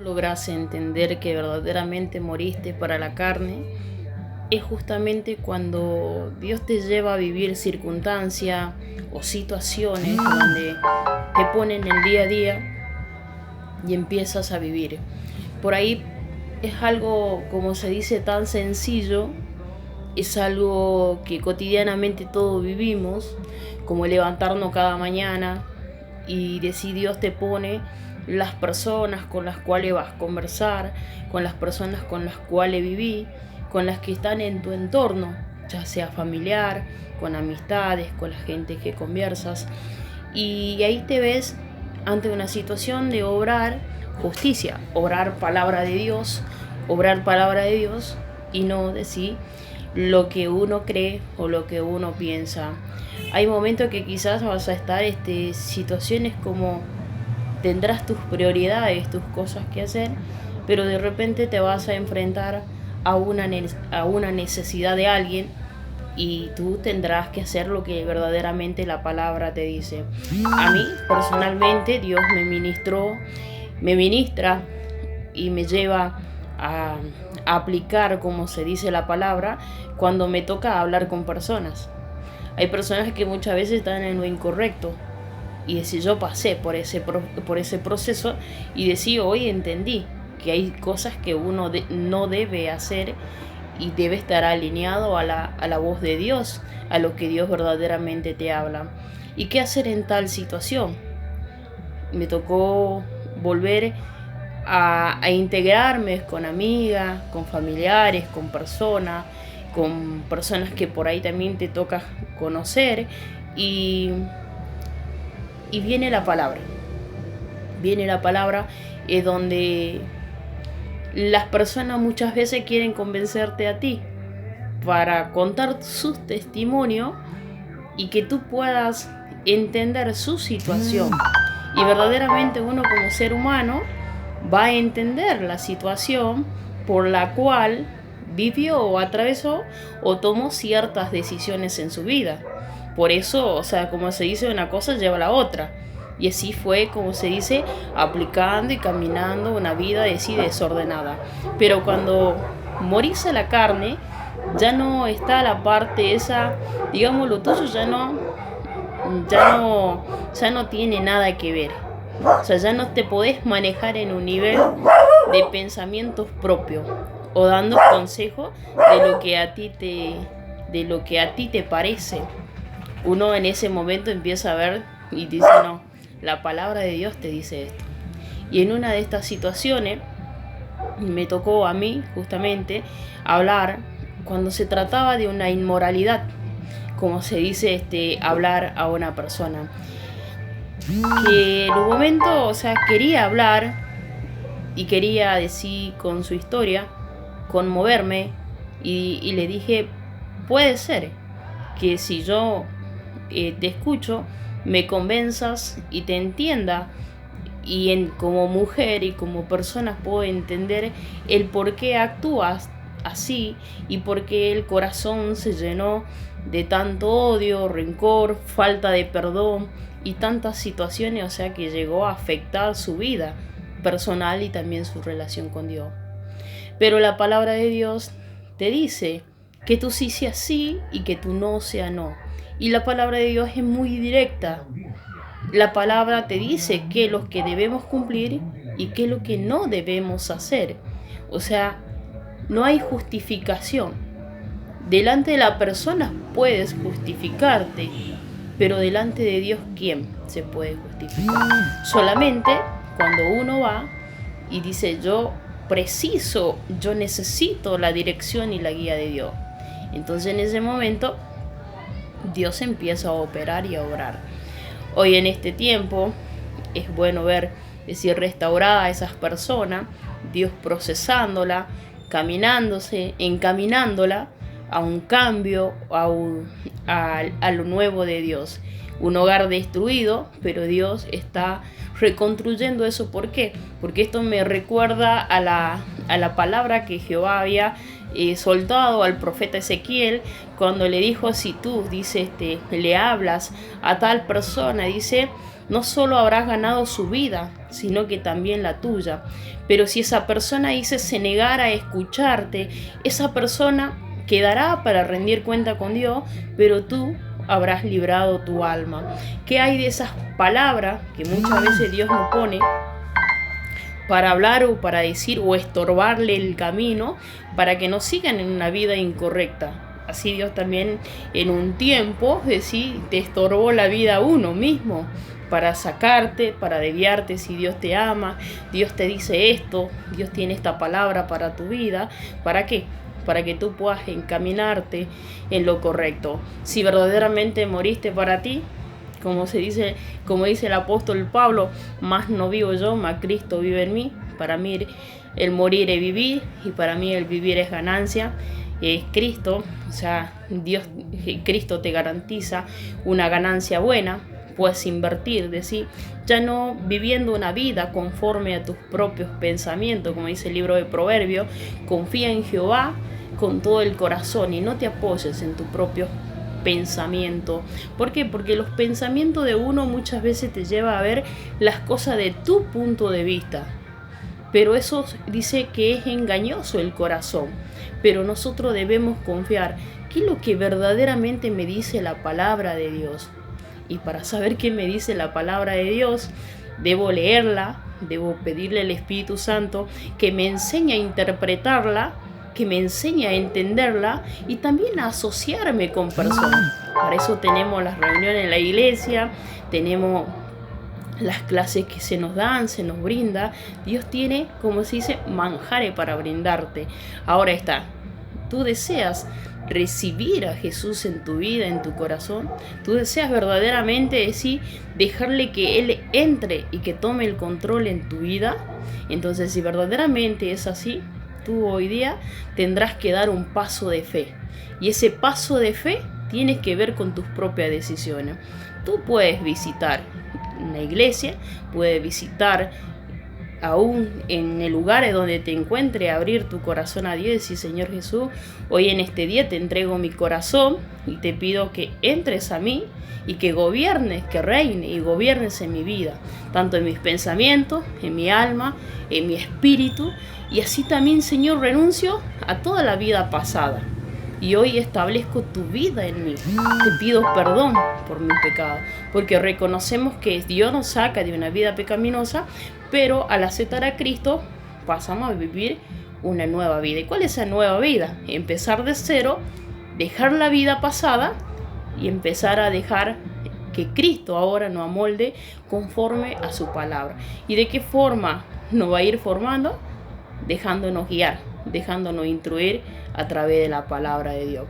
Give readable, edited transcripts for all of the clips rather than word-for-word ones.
Logras entender que verdaderamente moriste para la carne, es justamente cuando Dios te lleva a vivir circunstancias o situaciones donde te ponen el día a día y empiezas a vivir. Por ahí es algo, como se dice, tan sencillo, es algo que cotidianamente todos vivimos, como levantarnos cada mañana y decir Dios te pone las personas con las cuales vas a conversar, con las personas con las cuales viví, con las que están en tu entorno, ya sea familiar, con amistades, con la gente que conversas. Y ahí te ves ante una situación de obrar justicia, obrar palabra de Dios y no decir lo que uno cree o lo que uno piensa. Hay momentos que quizás vas a estar situaciones como tendrás tus prioridades, tus cosas que hacer, pero de repente te vas a enfrentar a una necesidad de alguien y tú tendrás que hacer lo que verdaderamente la palabra te dice. A mí personalmente Dios me ministra y me lleva a aplicar, como se dice la palabra, cuando me toca hablar con personas. Hay personas que muchas veces están en lo incorrecto. Y decir, yo pasé por ese proceso y decir, hoy entendí que hay cosas que uno no debe hacer y debe estar alineado a la voz de Dios, a lo que Dios verdaderamente te habla. ¿Y qué hacer en tal situación? Me tocó volver a integrarme con amigas, con familiares, con personas que por ahí también te toca conocer y, y viene la palabra donde las personas muchas veces quieren convencerte a ti para contar sus testimonios y que tú puedas entender su situación. Y verdaderamente uno como ser humano va a entender la situación por la cual vivió o atravesó o tomó ciertas decisiones en su vida. Por eso, o sea, como se dice, una cosa lleva a la otra. Y así fue, como se dice, aplicando y caminando una vida así desordenada. Pero cuando morís a la carne, ya no está la parte esa, digamos, lo tuyo ya no tiene nada que ver. O sea, ya no te podés manejar en un nivel de pensamientos propios o dando consejos de lo que a ti te parece. Uno en ese momento empieza a ver y dice, no, la palabra de Dios te dice esto. Y en una de estas situaciones me tocó a mí justamente hablar cuando se trataba de una inmoralidad, como se dice, hablar a una persona que en un momento, o sea, quería hablar y quería decir con su historia, conmoverme y le dije, puede ser que si yo te escucho, me convenzas y te entienda y como mujer y como persona puedo entender el por qué actúas así y por qué el corazón se llenó de tanto odio, rencor, falta de perdón y tantas situaciones, o sea que llegó a afectar su vida personal y también su relación con Dios. Pero la palabra de Dios te dice que tú sí seas sí y que tú no sea no. Y la palabra de Dios es muy directa. La palabra te dice qué es lo que debemos cumplir y qué es lo que no debemos hacer. O sea, no hay justificación. Delante de la persona puedes justificarte, pero delante de Dios, ¿quién se puede justificar? Solamente cuando uno va y dice, yo necesito la dirección y la guía de Dios. Entonces en ese momento Dios empieza a operar y a obrar. Hoy en este tiempo es bueno ver, es decir, restaurada a esas personas, Dios procesándola, encaminándola a un cambio, a lo nuevo de Dios. Un hogar destruido, pero Dios está reconstruyendo eso. ¿Por qué? Porque esto me recuerda a la palabra que Jehová había soltado al profeta Ezequiel cuando le dijo, si tú, dice, le hablas a tal persona, dice, no solo habrás ganado su vida, sino que también la tuya. Pero si esa persona se negara a escucharte, esa persona quedará para rendir cuenta con Dios, pero tú habrás librado tu alma. ¿Qué hay de esas palabras que muchas veces Dios nos pone para hablar o para decir o estorbarle el camino para que no sigan en una vida incorrecta? Así Dios también en un tiempo te estorbó la vida a uno mismo para sacarte, para desviarte. Si Dios te ama, Dios te dice esto, Dios tiene esta palabra para tu vida. ¿Para qué? Para que tú puedas encaminarte en lo correcto. Si verdaderamente moriste para ti, como dice el apóstol Pablo, más no vivo yo, más Cristo vive en mí. Para mí el morir es vivir y para mí el vivir es ganancia. Es Cristo, o sea, Cristo te garantiza una ganancia buena. Puedes invertir, ya no viviendo una vida conforme a tus propios pensamientos, como dice el libro de Proverbios. Confía en Jehová con todo el corazón y no te apoyes en tu propio pensamiento. ¿Por qué? Porque los pensamientos de uno muchas veces te lleva a ver las cosas de tu punto de vista, pero eso dice que es engañoso el corazón. Pero nosotros debemos confiar qué es lo que verdaderamente me dice la palabra de Dios. Y para saber qué me dice la palabra de Dios, debo leerla, debo pedirle al Espíritu Santo que me enseñe a interpretarla, que me enseñe a entenderla y también a asociarme con personas. Para eso tenemos las reuniones en la iglesia, tenemos las clases que se nos dan, se nos brinda. Dios tiene, como se dice, manjares para brindarte. Ahora está, ¿tú deseas recibir a Jesús en tu vida, en tu corazón? ¿Tú deseas verdaderamente dejarle que Él entre y que tome el control en tu vida? Entonces, si verdaderamente es así, tú hoy día tendrás que dar un paso de fe. Y ese paso de fe tiene que ver con tus propias decisiones. Tú puedes visitar una iglesia, puedes visitar aún en el lugar donde te encuentre, abrir tu corazón a Dios y decir: Señor Jesús, hoy en este día te entrego mi corazón y te pido que entres a mí y que gobiernes, que reine y gobiernes en mi vida, tanto en mis pensamientos, en mi alma, en mi espíritu. Y así también, Señor, renuncio a toda la vida pasada y hoy establezco tu vida en mí. Te pido perdón por mis pecados, porque reconocemos que Dios nos saca de una vida pecaminosa, pero al aceptar a Cristo pasamos a vivir una nueva vida. ¿Y cuál es esa nueva vida? Empezar de cero, dejar la vida pasada y empezar a dejar que Cristo ahora nos amolde conforme a su palabra. ¿Y de qué forma nos va a ir formando? Dejándonos guiar, dejándonos instruir a través de la palabra de Dios.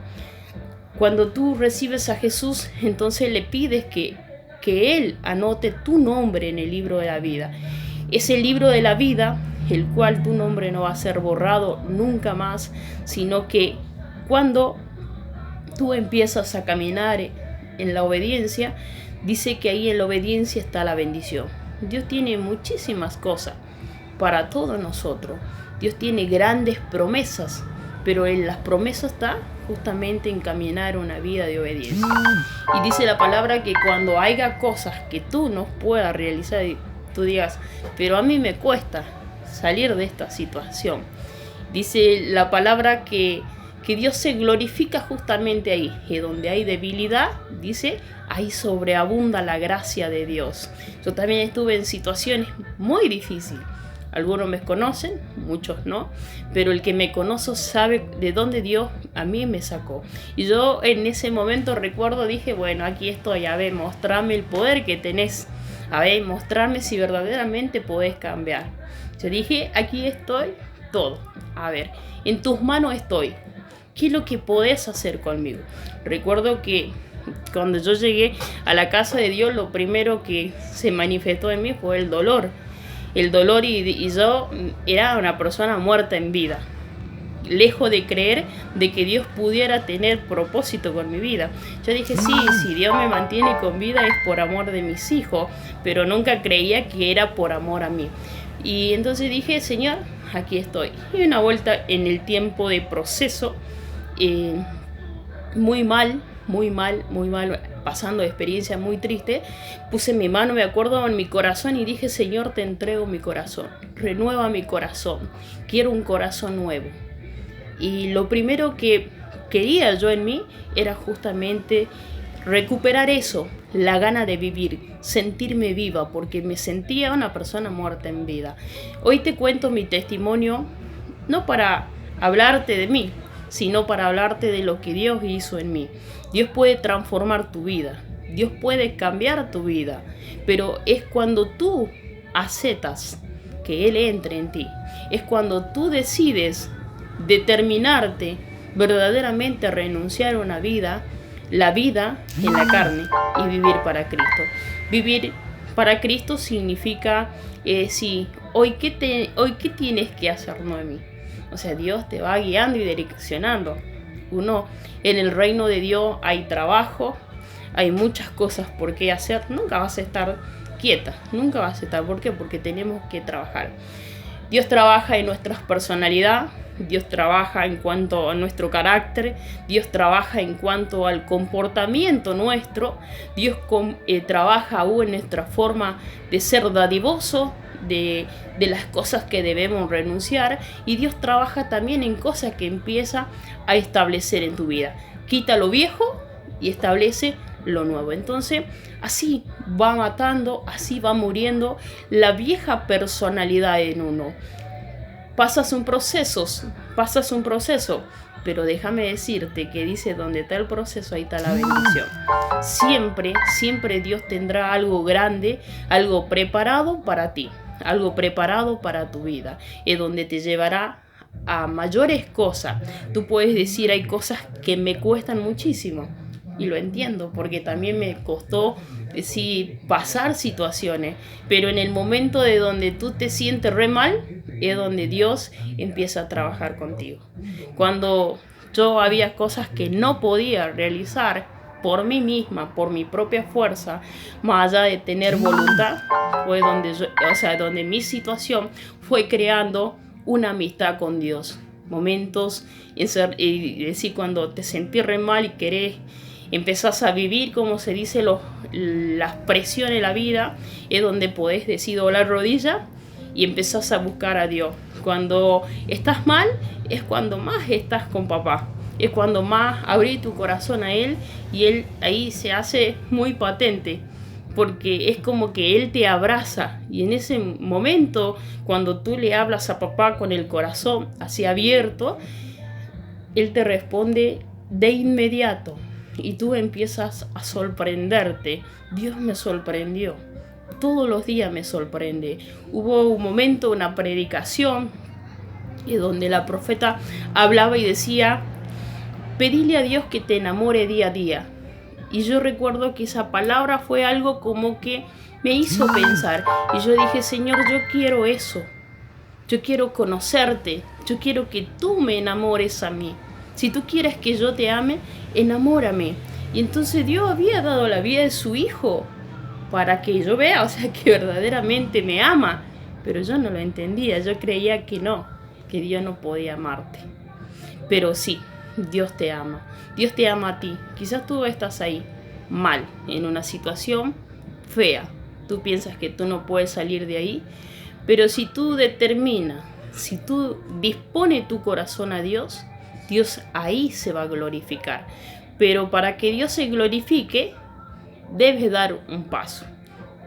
Cuando tú recibes a Jesús, entonces le pides que Él anote tu nombre en el libro de la vida. Ese libro de la vida, el cual tu nombre no va a ser borrado nunca más, sino que cuando tú empiezas a caminar en la obediencia, dice que ahí en la obediencia está la bendición. Dios tiene muchísimas cosas para todos nosotros. Dios tiene grandes promesas, pero en las promesas está justamente en caminar una vida de obediencia. Y dice la palabra que cuando haya cosas que tú no puedas realizar, tú digas: pero a mí me cuesta salir de esta situación. Dice la palabra que Dios se glorifica justamente ahí, y donde hay debilidad, dice, ahí sobreabunda la gracia de Dios. Yo también estuve en situaciones muy difíciles. Algunos me conocen, muchos no, pero el que me conoce sabe de dónde Dios a mí me sacó. Y yo en ese momento recuerdo, dije: bueno, aquí estoy, a ver, mostrame el poder que tenés, a ver, mostrarme si verdaderamente podés cambiar. Yo dije: aquí estoy, todo, a ver, en tus manos estoy, ¿qué es lo que podés hacer conmigo? Recuerdo que cuando yo llegué a la casa de Dios, lo primero que se manifestó en mí fue el dolor. Y yo era una persona muerta en vida, lejos de creer de que Dios pudiera tener propósito con mi vida. Yo dije: sí, si Dios me mantiene con vida es por amor de mis hijos, pero nunca creía que era por amor a mí. Y entonces dije: Señor, aquí estoy. Y una vuelta en el tiempo de proceso, muy mal, pasando experiencia muy triste, puse mi mano, me acuerdo, en mi corazón y dije: Señor, te entrego mi corazón, renueva mi corazón, quiero un corazón nuevo. Y lo primero que quería yo en mí era justamente recuperar eso, la gana de vivir, sentirme viva, porque me sentía una persona muerta en vida. Hoy te cuento mi testimonio, no para hablarte de mí, sino para hablarte de lo que Dios hizo en mí. Dios puede transformar tu vida, Dios puede cambiar tu vida, pero es cuando tú aceptas que Él entre en ti, es cuando tú decides determinarte verdaderamente a renunciar a una vida, la vida en la carne, y vivir para Cristo. Vivir para Cristo significa, hoy qué tienes que hacer, Noemí. O sea, Dios te va guiando y direccionando. En el reino de Dios hay trabajo, hay muchas cosas por qué hacer. Nunca vas a estar quieta, nunca vas a estar. ¿Por qué? Porque tenemos que trabajar. Dios trabaja en nuestra personalidad, Dios trabaja en cuanto a nuestro carácter, Dios trabaja en cuanto al comportamiento nuestro, Dios trabaja aún en nuestra forma de ser dadivoso, de las cosas que debemos renunciar, y Dios trabaja también en cosas que empieza a establecer en tu vida. Quita lo viejo y establece lo nuevo. Entonces, así va matando, así va muriendo la vieja personalidad en uno. Pasas un proceso, pero déjame decirte que dice: donde está el proceso, ahí está la bendición. Siempre Dios tendrá algo grande, algo preparado para ti, algo preparado para tu vida, es donde te llevará a mayores cosas. Tú puedes decir: hay cosas que me cuestan muchísimo, y lo entiendo, porque también me costó pasar situaciones, pero en el momento de donde tú te sientes re mal, es donde Dios empieza a trabajar contigo. Cuando yo había cosas que no podía realizar por mí misma, por mi propia fuerza, más allá de tener voluntad, fue donde mi situación fue creando una amistad con Dios. Momentos, cuando te sentís re mal y querés, empezás a vivir, como se dice, las presiones de la vida, es donde podés doblar rodilla y empezás a buscar a Dios. Cuando estás mal, es cuando más estás con papá, es cuando más abrís tu corazón a Él, y Él ahí se hace muy patente, porque es como que Él te abraza, y en ese momento, cuando tú le hablas a papá con el corazón así abierto, Él te responde de inmediato. Y tú empiezas a sorprenderte. Dios me sorprendió. Todos los días me sorprende. Hubo un momento, una predicación, donde la profeta hablaba y decía: pedile a Dios que te enamore día a día. Y yo recuerdo que esa palabra fue algo como que me hizo pensar. Y yo dije: Señor, yo quiero eso. Yo quiero conocerte. Yo quiero que tú me enamores a mí. Si tú quieres que yo te ame, enamórame. Y entonces Dios había dado la vida de su Hijo para que yo vea, que verdaderamente me ama. Pero yo no lo entendía, yo creía que no, que Dios no podía amarte. Pero sí, Dios te ama a ti. Quizás tú estás ahí, mal, en una situación fea. Tú piensas que tú no puedes salir de ahí, pero si tú determinas, si tú dispones tu corazón a Dios, Dios ahí se va a glorificar. Pero para que Dios se glorifique, debes dar un paso.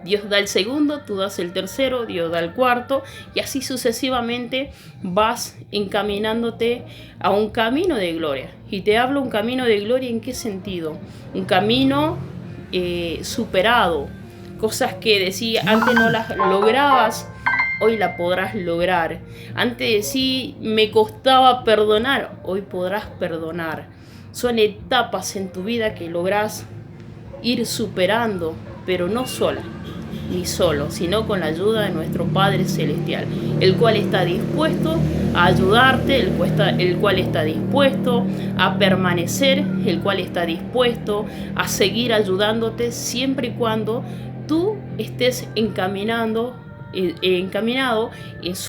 Dios da el segundo, tú das el tercero, Dios da el cuarto, y así sucesivamente vas encaminándote a un camino de gloria. Y te hablo un camino de gloria, ¿en qué sentido? Un camino superado. Cosas que decía antes no las lograbas, hoy la podrás lograr. Antes me costaba perdonar, hoy podrás perdonar. Son etapas en tu vida que lográs ir superando, pero no sola, ni solo, sino con la ayuda de nuestro Padre Celestial, el cual está dispuesto a ayudarte, el cual está dispuesto a permanecer, el cual está dispuesto a seguir ayudándote siempre y cuando tú estés encaminado en